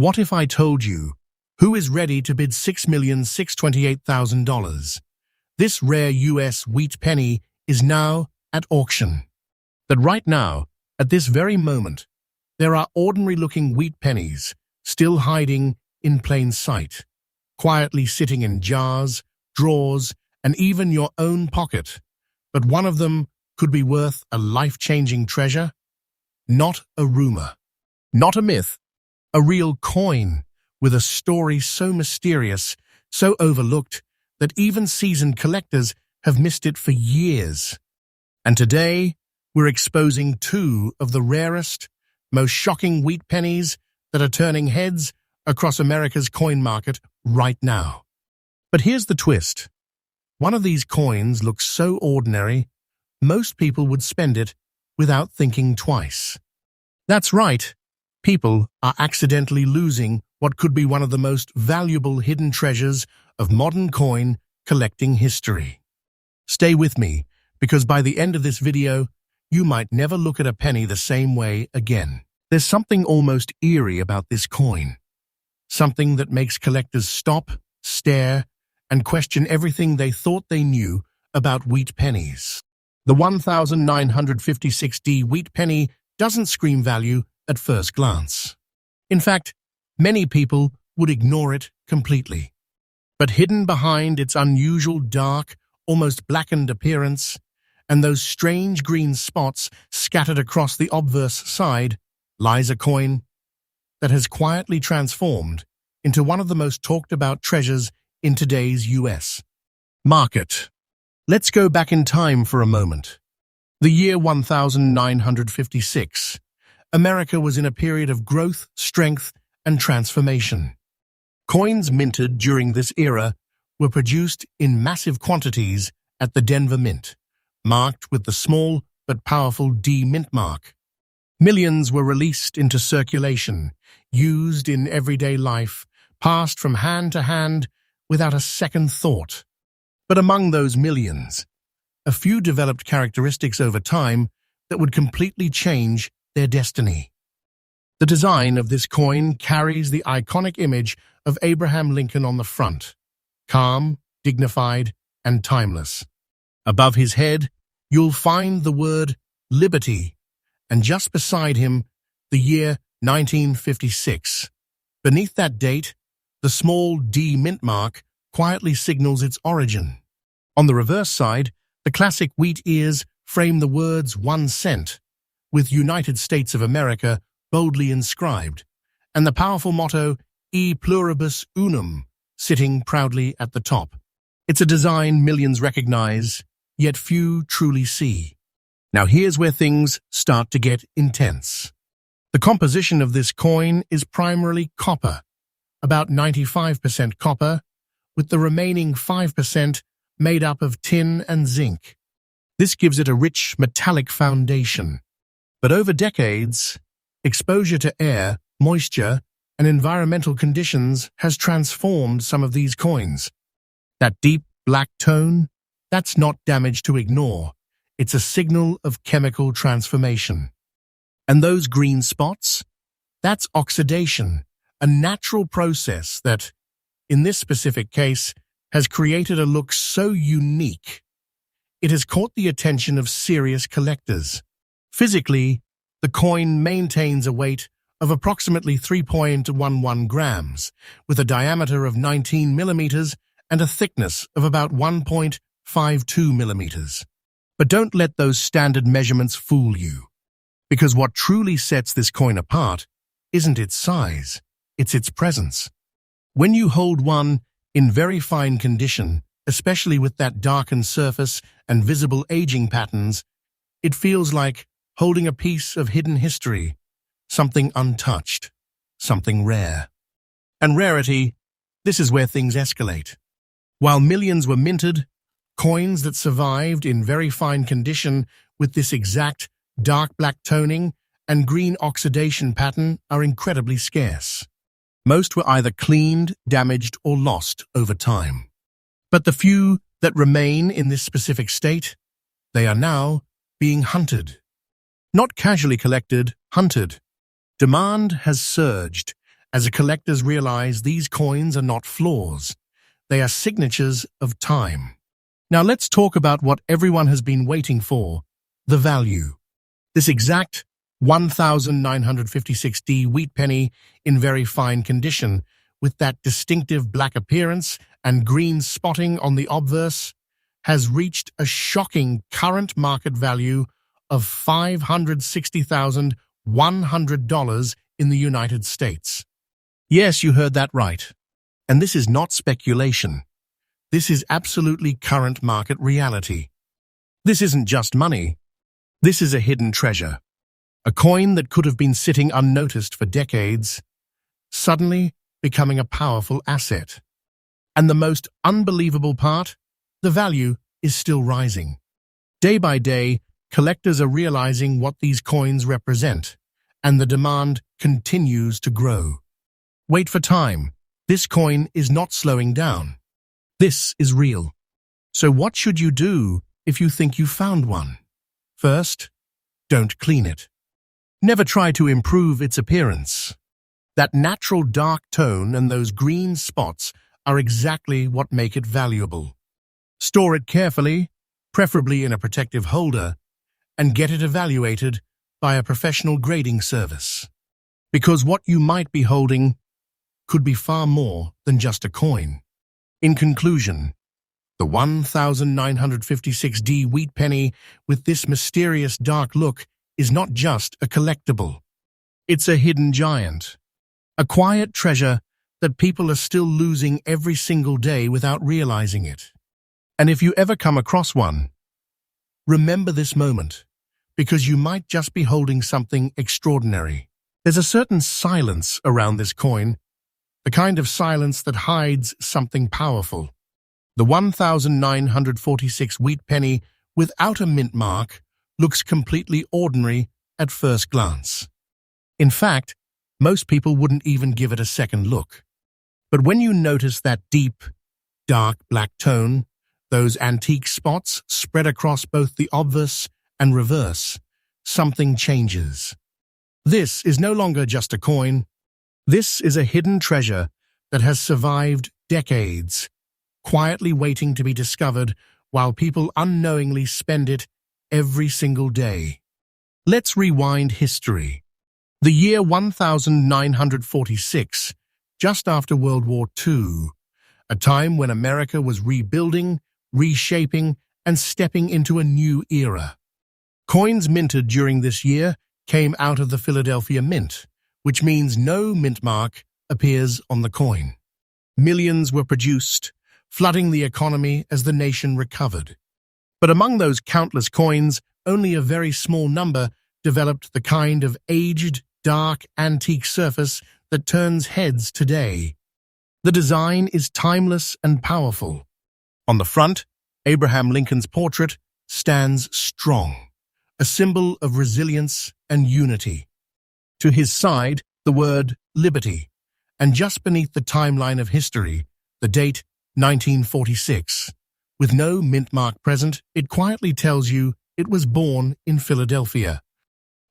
What if I told you, who is ready to bid $6,628,000? This rare US wheat penny is now at auction. That right now, at this very moment, there are ordinary-looking wheat pennies still hiding in plain sight, quietly sitting in jars, drawers, and even your own pocket. But one of them could be worth a life-changing treasure. Not a rumor, not a myth, a real coin with a story so mysterious, so overlooked, that even seasoned collectors have missed it for years. And today, we're exposing two of the rarest, most shocking wheat pennies that are turning heads across America's coin market right now. But here's the twist. One of these coins looks so ordinary, most people would spend it without thinking twice. That's right. People are accidentally losing what could be one of the most valuable hidden treasures of modern coin collecting history. Stay with me, because by the end of this video, you might never look at a penny the same way again. There's something almost eerie about this coin. Something that makes collectors stop, stare, and question everything they thought they knew about wheat pennies. The 1956D wheat penny doesn't scream value at first glance. In fact, many people would ignore it completely. But hidden behind its unusual dark, almost blackened appearance, and those strange green spots scattered across the obverse side, lies a coin that has quietly transformed into one of the most talked about treasures in today's US market. Let's go back in time for a moment. The year 1956. America was in a period of growth, strength, and transformation. Coins minted during this era were produced in massive quantities at the Denver Mint, marked with the small but powerful D mint mark. Millions were released into circulation, used in everyday life, passed from hand to hand without a second thought. But among those millions, a few developed characteristics over time that would completely change their destiny. The design of this coin carries the iconic image of Abraham Lincoln on the front, calm, dignified, and timeless. Above his head, you'll find the word Liberty, and just beside him, the year 1956. Beneath that date, the small D mint mark quietly signals its origin. On the reverse side, the classic wheat ears frame the words 1 cent, with United States of America boldly inscribed, and the powerful motto E pluribus unum sitting proudly at the top. It's a design millions recognize, yet few truly see. Now here's where things start to get intense. The composition of this coin is primarily copper, about 95% copper, with the remaining 5% made up of tin and zinc. This gives it a rich metallic foundation. But over decades, exposure to air, moisture, and environmental conditions has transformed some of these coins. That deep black tone, that's not damage to ignore. It's a signal of chemical transformation. And those green spots? That's oxidation, a natural process that, in this specific case, has created a look so unique. It has caught the attention of serious collectors. Physically, the coin maintains a weight of approximately 3.11 grams, with a diameter of 19 millimeters and a thickness of about 1.52 millimeters. But don't let those standard measurements fool you, because what truly sets this coin apart isn't its size, it's its presence. When you hold one in very fine condition, especially with that darkened surface and visible aging patterns, it feels like holding a piece of hidden history, something untouched, something rare. And rarity, this is where things escalate. While millions were minted, coins that survived in very fine condition with this exact dark black toning and green oxidation pattern are incredibly scarce. Most were either cleaned, damaged, or lost over time. But the few that remain in this specific state, they are now being hunted. Not casually collected, hunted. Demand has surged, As collectors realize, these coins are not flaws. They are signatures of time. Now let's talk about what everyone has been waiting for, the value. This exact 1956D wheat penny in very fine condition, with that distinctive black appearance and green spotting on the obverse, has reached a shocking current market value of $560,100 in the United States. Yes, you heard that right. And this is not speculation. This is absolutely current market reality. This isn't just money. This is a hidden treasure. A coin that could have been sitting unnoticed for decades, suddenly becoming a powerful asset. And the most unbelievable part, the value is still rising. Day by day, collectors are realizing what these coins represent, and the demand continues to grow. Wait for time. This coin is not slowing down. This is real. So what should you do if you think you found one? First, don't clean it. Never try to improve its appearance. That natural dark tone and those green spots are exactly what make it valuable. Store it carefully, preferably in a protective holder, and get it evaluated by a professional grading service. Because what you might be holding could be far more than just a coin. In conclusion, the 1956D wheat penny with this mysterious dark look is not just a collectible. It's a hidden giant, a quiet treasure that people are still losing every single day without realizing it. And if you ever come across one, remember this moment, because you might just be holding something extraordinary. There's a certain silence around this coin, the kind of silence that hides something powerful. The 1946 wheat penny without a mint mark looks completely ordinary at first glance. In fact, most people wouldn't even give it a second look. But when you notice that deep, dark black tone, those antique spots spread across both the obverse and reverse, something changes. This is no longer just a coin. This is a hidden treasure that has survived decades, quietly waiting to be discovered while people unknowingly spend it every single day. Let's rewind history. The year 1946, just after World War II, a time when America was rebuilding, reshaping, and stepping into a new era. Coins minted during this year came out of the Philadelphia Mint, which means no mint mark appears on the coin. Millions were produced, flooding the economy as the nation recovered. But among those countless coins, only a very small number developed the kind of aged, dark, antique surface that turns heads today. The design is timeless and powerful. On the front, Abraham Lincoln's portrait stands strong, a symbol of resilience and unity. To his side, the word liberty, and just beneath the timeline of history, the date 1946. With no mint mark present, it quietly tells you it was born in Philadelphia.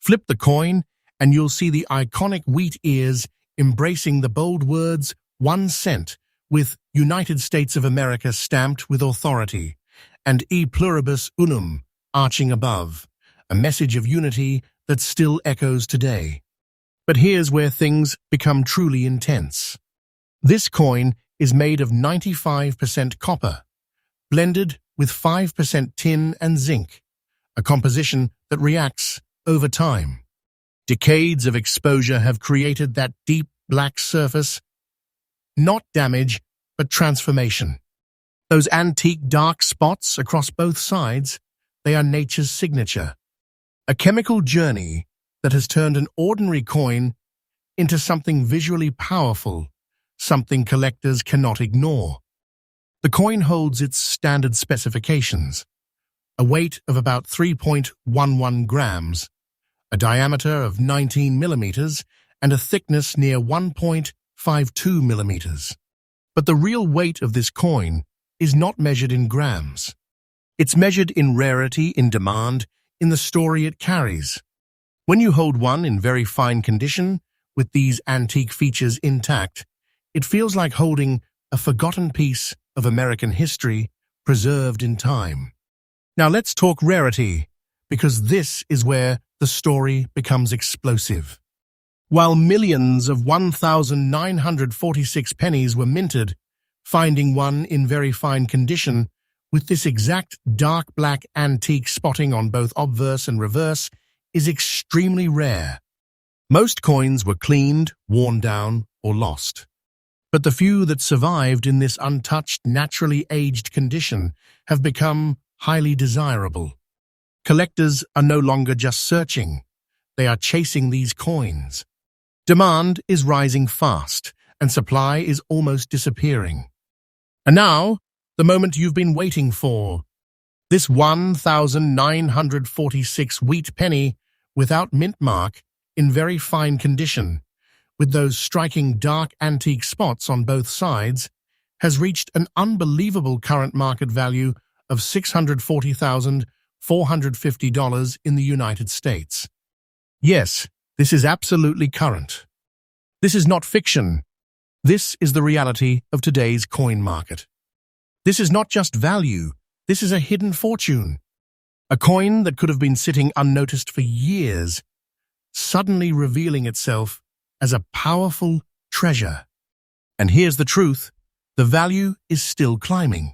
Flip the coin, and you'll see the iconic wheat ears embracing the bold words 1 cent, with United States of America stamped with authority, and E pluribus unum arching above, a message of unity that still echoes today. But here's where things become truly intense. This coin is made of 95% copper, blended with 5% tin and zinc, a composition that reacts over time. Decades of exposure have created that deep black surface, not damage, but transformation. Those antique dark spots across both sides, they are nature's signature. A chemical journey that has turned an ordinary coin into something visually powerful, something collectors cannot ignore. The coin holds its standard specifications: a weight of about 3.11 grams, a diameter of 19 millimeters, and a thickness near 1.52 millimeters. But the real weight of this coin is not measured in grams. It's measured in rarity, in demand, in the story it carries. When you hold one in very fine condition, with these antique features intact, it feels like holding a forgotten piece of American history preserved in time. Now let's talk Rarity, because this is where the story becomes explosive. While millions of 1,946 pennies were minted, finding one in very fine condition with this exact dark black antique spotting on both obverse and reverse is extremely rare. Most coins were cleaned, worn down, or lost. But the few that survived in this untouched, naturally aged condition have become highly desirable. Collectors are no longer just searching, they are chasing these coins. Demand is rising fast, and supply is almost disappearing. And now, the moment you've been waiting for. This 1,946 wheat penny without mint mark, in very fine condition, with those striking dark antique spots on both sides, has reached an unbelievable current market value of $640,450 in the United States. Yes, this is absolutely current. This is not fiction. This is the reality of today's coin market. This is not just value, this is a hidden fortune. A coin that could have been sitting unnoticed for years, suddenly revealing itself as a powerful treasure. And here's the truth, the value is still climbing.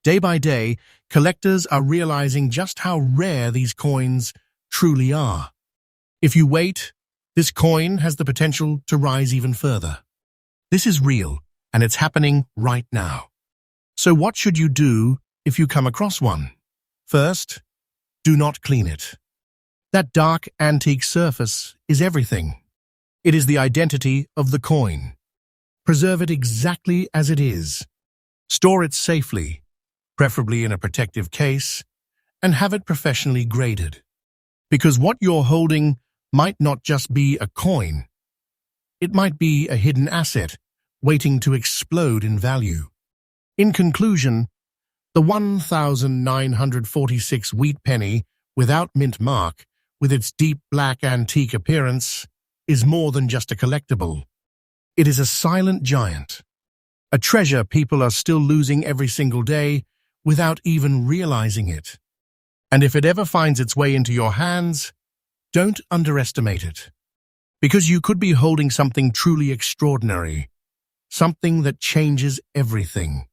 Day by day, collectors are realizing just how rare these coins truly are. If you wait, this coin has the potential to rise even further. This is real, and it's happening right now. So what should you do if you come across one? First, do not clean it. That dark antique surface is everything. It is the identity of the coin. Preserve it exactly as it is. Store it safely, preferably in a protective case, and have it professionally graded. Because what you're holding might not just be a coin. It might be a hidden asset waiting to explode in value. In conclusion, the 1,946 wheat penny without mint mark, with its deep black antique appearance, is more than just a collectible. It is a silent giant, a treasure people are still losing every single day without even realizing it. And if it ever finds its way into your hands, don't underestimate it. Because you could be holding something truly extraordinary, something that changes everything.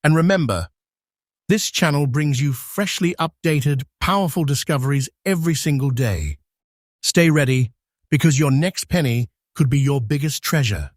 And remember, this channel brings you freshly updated, powerful discoveries every single day. Stay ready, because your next penny could be your biggest treasure.